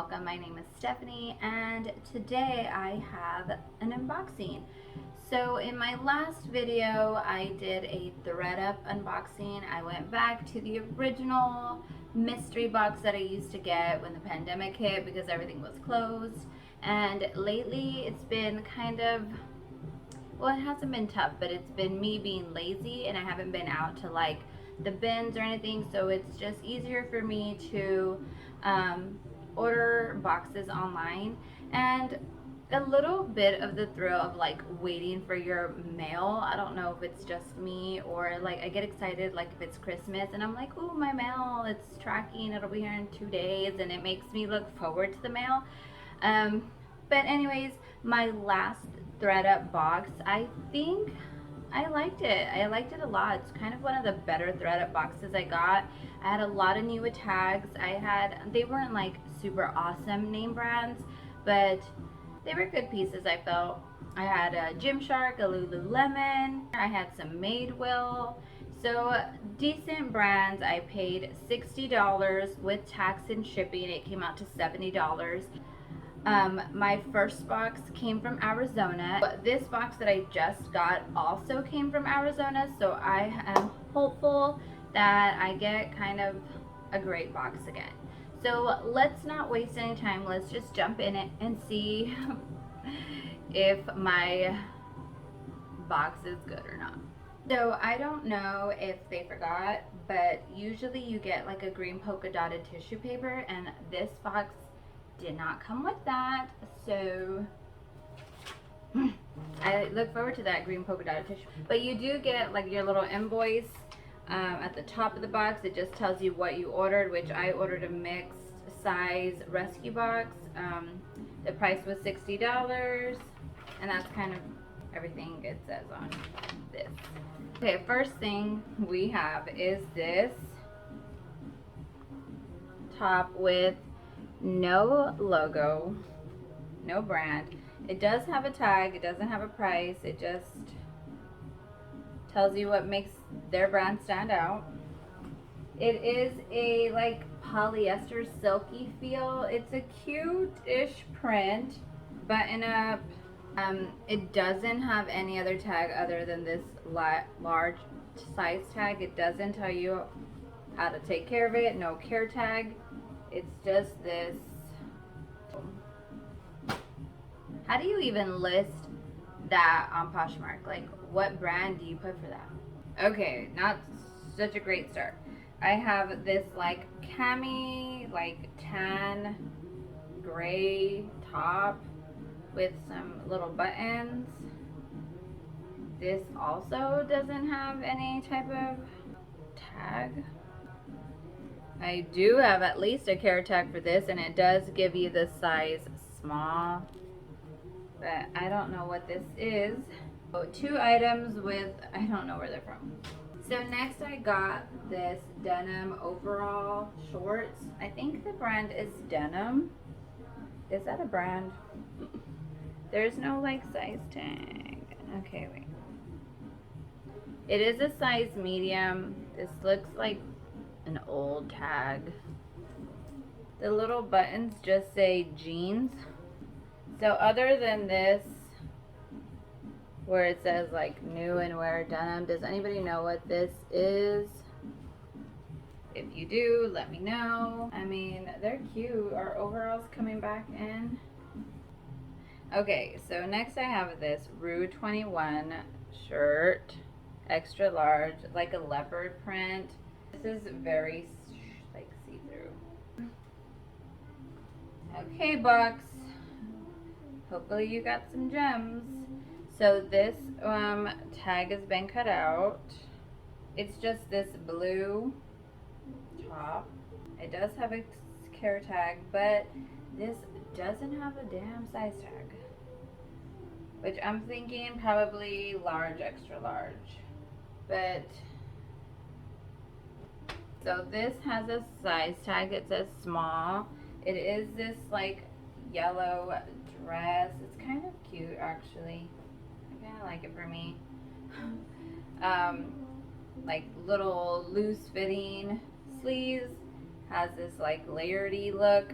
welcome. My name is Stephanie and today I have an unboxing. So in my last video I did a thread up unboxing. I went back to the original mystery box that I used to get when the pandemic hit because everything was closed, and lately it's been kind of, well, it hasn't been tough, but it's been me being lazy and I haven't been out to like the bins or anything, so it's just easier for me to order boxes online. And a little bit of the thrill of like waiting for your mail, I don't know if it's just me or like I get excited like if it's Christmas and I'm like, oh, my mail, it's tracking, it'll be here in 2 days, and it makes me look forward to the mail. But anyways, my last thread up box, I think I liked it. I liked it a lot. It's kind of one of the better thread up boxes I got. I had a lot of new tags. They weren't like super awesome name brands, but they were good pieces, I felt. I had a Gymshark, a Lululemon. I had some Madewell. So decent brands. I paid $60 with tax and shipping. It came out to $70. My first box came from Arizona. This box that I just got also came from Arizona, so I am hopeful that I get kind of a great box again. So let's not waste any time. Let's just jump in it and see if my box is good or not. So I don't know if they forgot, but usually you get like a green polka dotted tissue paper, and this box did not come with that, so I look forward to that green polka dotted tissue. But you do get like your little invoice at the top of the box. It just tells you what you ordered, which I ordered a mixed size rescue box. The price was $60, and that's kind of everything it says on this. Okay, first thing we have is this top with no logo, no brand. It does have a tag, it doesn't have a price, it just tells you what makes their brand stand out. It is a like polyester silky feel. It's a cute-ish print, button up. It doesn't have any other tag other than this large size tag. It doesn't tell you how to take care of it, no care tag. It's just this. How do you even list that on Poshmark? Like, what brand do you put for that? Okay, not such a great start. I have this like cami, like tan gray top with some little buttons. This also doesn't have any type of tag. I do have at least a care tag for this, and it does give you the size small, but I don't know what this is. Oh, 2 items with, I don't know where they're from. So next I got this denim overall shorts. I think the brand is Denim. Is that a brand? There's no like size tag. Okay, wait. It is a size medium. This looks like an old tag. The little buttons just say jeans. So other than this, where it says like new and wear denim, does anybody know what this is? If you do, let me know. I mean, they're cute. Our overalls coming back in. Okay, so next I have this Rue 21 shirt, extra large, like a leopard print. This is very like see-through. Okay, box. Hopefully you got some gems. So this tag has been cut out. It's just this blue top. It does have a care tag, but this doesn't have a damn size tag, which I'm thinking probably large, extra large. But so this has a size tag. It says small. It is this like yellow dress. It's kind of cute actually. I kind of like it for me. Like little loose fitting sleeves. Has this like layeredy look.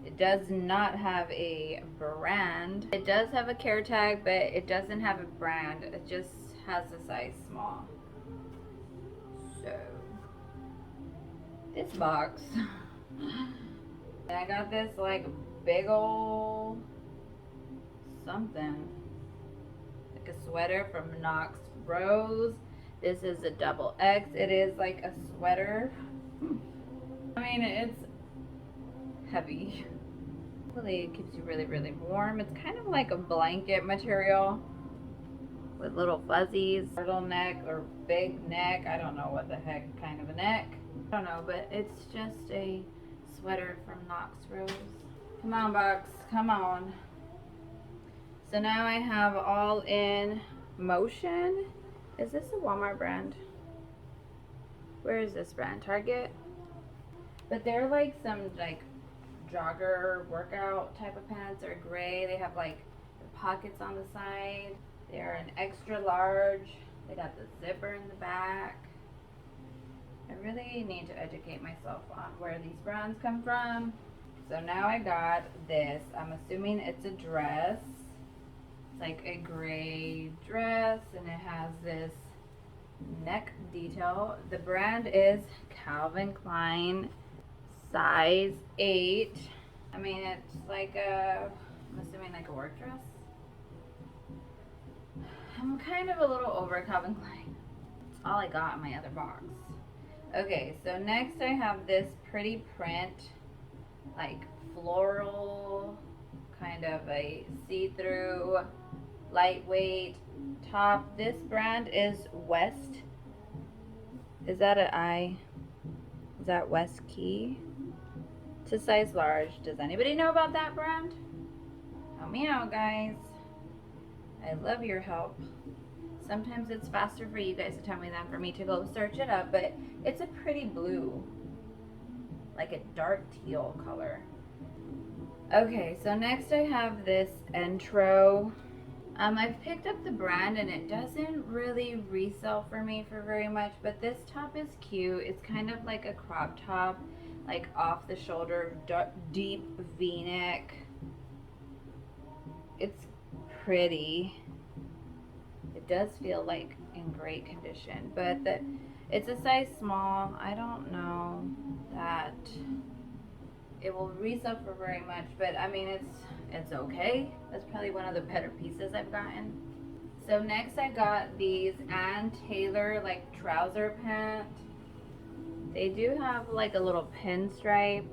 It does not have a brand. It does have a care tag, but it doesn't have a brand. It just has a size small. So, this box. And I got this like big old something. Like a sweater from Knox Rose. This is a double X. It is like a sweater. I mean, it's heavy. Hopefully it keeps you really, really warm. It's kind of like a blanket material with little fuzzies, turtleneck or big neck. I don't know what the heck kind of a neck. I don't know, but it's just a sweater from Knox Rose. Come on, box, come on. So now I have All in Motion. Is this a Walmart brand? Where is this brand? Target? But they're like some like jogger workout type of pants. They're gray. They have like the pockets on the side. They're an extra large. They got the zipper in the back. I really need to educate myself on where these brands come from. So now I got this. I'm assuming it's a dress. It's like a gray dress and it has this neck detail. The brand is Calvin Klein, size 8. I mean, it's like a, I'm assuming like a work dress. I'm kind of a little over Calvin Klein. It's all I got in my other box. Okay, so next I have this pretty print, like floral, kind of a see-through, lightweight top. This brand is West. Is that an I? Is that West Key? It's a size large. Does anybody know about that brand? Help me out, guys. I love your help. Sometimes it's faster for you guys to tell me than for me to go search it up, but it's a pretty blue, like a dark teal color. Okay, so next I have this Intro. I've picked up the brand and it doesn't really resell for me for very much, but this top is cute. It's kind of like a crop top, like off the shoulder, deep V-neck. It's pretty. It does feel like in great condition, but it's a size small. I don't know that it will resell for very much, but I mean it's okay. That's probably one of the better pieces I've gotten. So next I got these Ann Taylor like trouser pant. They do have like a little pinstripe.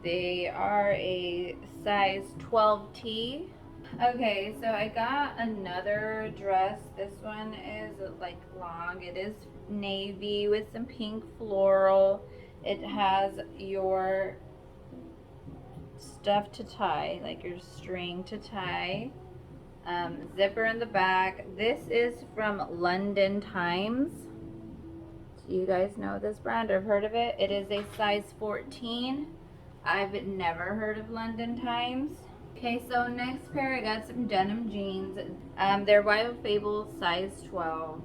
They are a size 12T. Okay, so I got another dress. This one is like long. It is navy with some pink floral. It has your stuff to tie, like your string to tie. Zipper in the back. This is from London Times. Do you guys know this brand or heard of it? It is a size 14. I've never heard of London Times. Okay, so next pair I got some denim jeans. They're by Fable, size 12.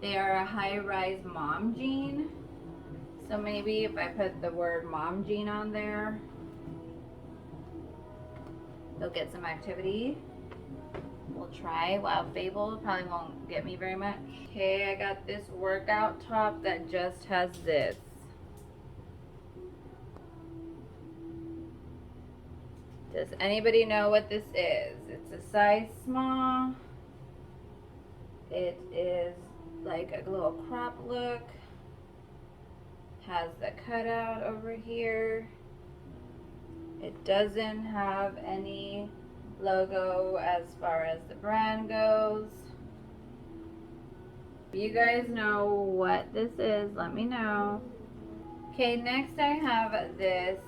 They are a high-rise mom jean. So maybe if I put the word mom jean on there, they'll get some activity. We'll try. Wow, Fable probably won't get me very much. Okay, I got this workout top that just has this. Does anybody know what this is? It's a size small. It is like a little crop look. Has the cutout over here. It doesn't have any logo as far as the brand goes. If you guys know what this is, let me know. Okay, next I have this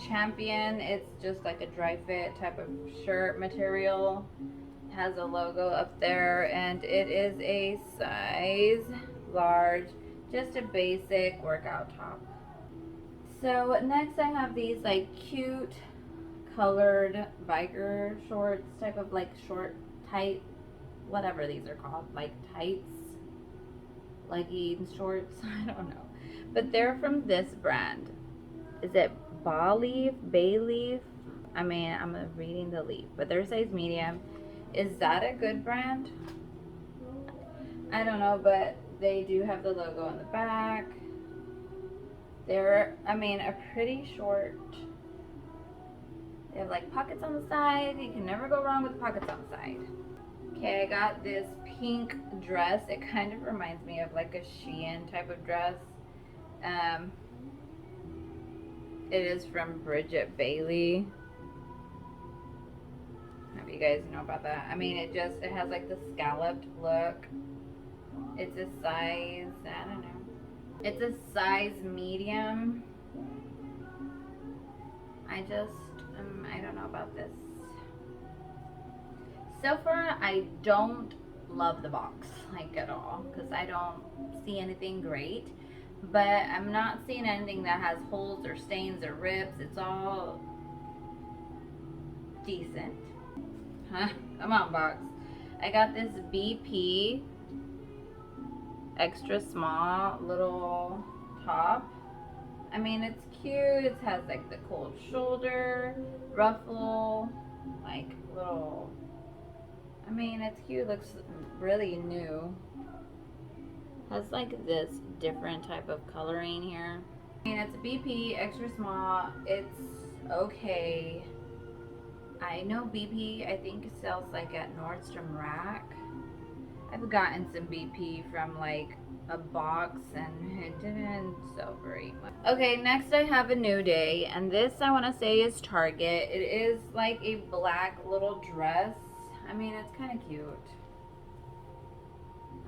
Champion. It's just like a dry fit type of shirt material. It has a logo up there and it is a size large, just a basic workout top. So next I have these like cute colored biker shorts, type of like short tight, whatever these are called, like tights, leggings, shorts, I don't know. But they're from this brand. Is it bay leaf. I mean, I'm reading the leaf, but they're size medium. Is that a good brand? I don't know, but they do have the logo on the back. They're, I mean, a pretty short. They have like pockets on the side. You can never go wrong with pockets on the side. Okay, I got this pink dress. It kind of reminds me of like a Shein type of dress. It is from Bridget Bailey. Have you guys know about that? I mean, it has like the scalloped look. It's a size, I don't know. It's a size medium. I don't know about this. So far, I don't love the box, like at all, because I don't see anything great. But I'm not seeing anything that has holes or stains or rips. It's all decent. Huh? Come on, box. I got this BP extra small little top. I mean, it's cute. It has like the cold shoulder, ruffle, like little. I mean, it's cute. Looks really new. Has like this different type of coloring here. I mean, it's a BP extra small. It's okay. I know BP, I think, sells like at Nordstrom Rack. I've gotten some BP from like a box and it didn't sell very much. Okay, next I have a New Day, and this I want to say is Target. It is like a black little dress. I mean, it's kind of cute.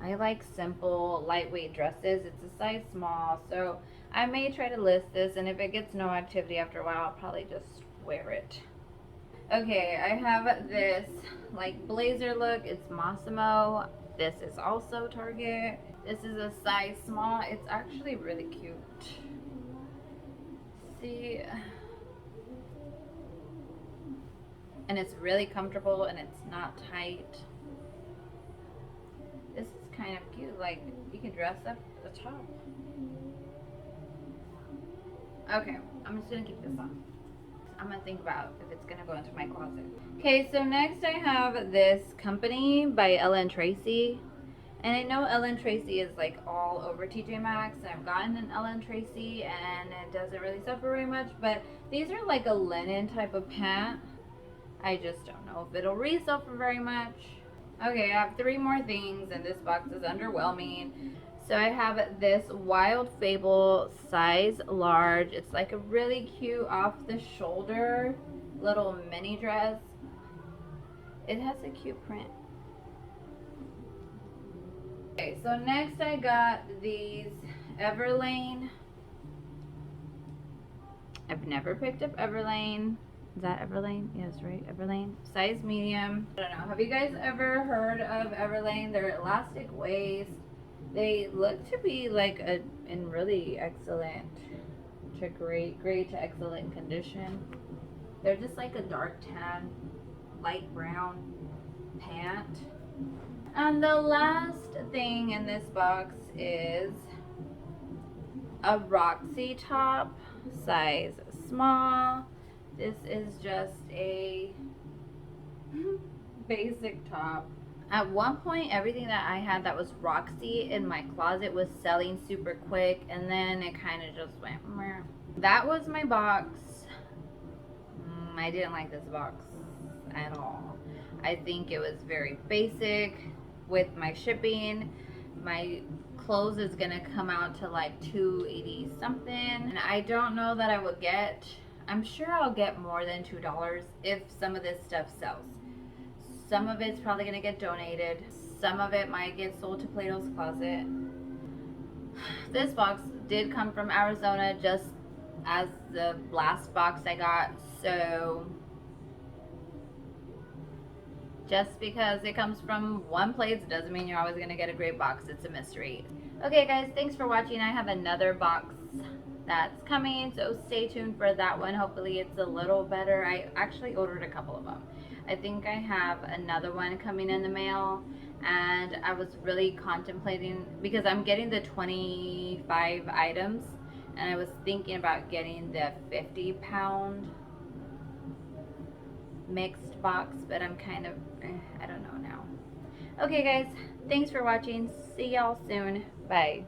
I like simple, lightweight dresses. It's a size small, so I may try to list this, and if it gets no activity after a while, I'll probably just wear it. Okay, I have this like blazer look. It's Massimo. This is also Target. This is a size small. It's actually really cute. See? And it's really comfortable and it's not tight. This is kind of cute. Like, you can dress up the top. Okay, I'm just gonna keep this on. I'm gonna think about if it's gonna go into my closet. Okay, so next I have this Company by Ellen Tracy. And I know Ellen Tracy is like all over TJ Maxx. I've gotten an Ellen Tracy and it doesn't really suffer very much, but these are like a linen type of pant. I just don't know if it'll resell for very much. Okay, I have 3 more things and this box is underwhelming. So I have this Wild Fable size large. It's like a really cute off the shoulder little mini dress. It has a cute print. Okay, so next I got these Everlane. I've never picked up Everlane. Is that Everlane? Yes, right? Everlane. Size medium. I don't know. Have you guys ever heard of Everlane? They're elastic waist. They look to be like in really excellent to great to excellent condition. They're just like a dark tan, light brown pant. And the last thing in this box is a Roxy top, size small. This is just a basic top. At one point, everything that I had that was Roxy in my closet was selling super quick, and then it kind of just went meh. That was my box. I didn't like this box at all. I think it was very basic with my shipping. My clothes is gonna come out to like $2.80 something, and I don't know that I would get. I'm sure I'll get more than $2 if some of this stuff sells. Some of it's probably gonna get donated. Some of it might get sold to Plato's Closet. This box did come from Arizona, just as the last box I got, so just because it comes from one place doesn't mean you're always gonna get a great box. It's a mystery. Okay guys, thanks for watching. I have another box that's coming, so stay tuned for that one. Hopefully it's a little better. I actually ordered a couple of them. I think I have another one coming in the mail, and I was really contemplating, because I'm getting the 25 items, And I was thinking about getting the 50-pound mixed box, but I'm kind of, I don't know now. Okay, guys, thanks for watching. See y'all soon. Bye.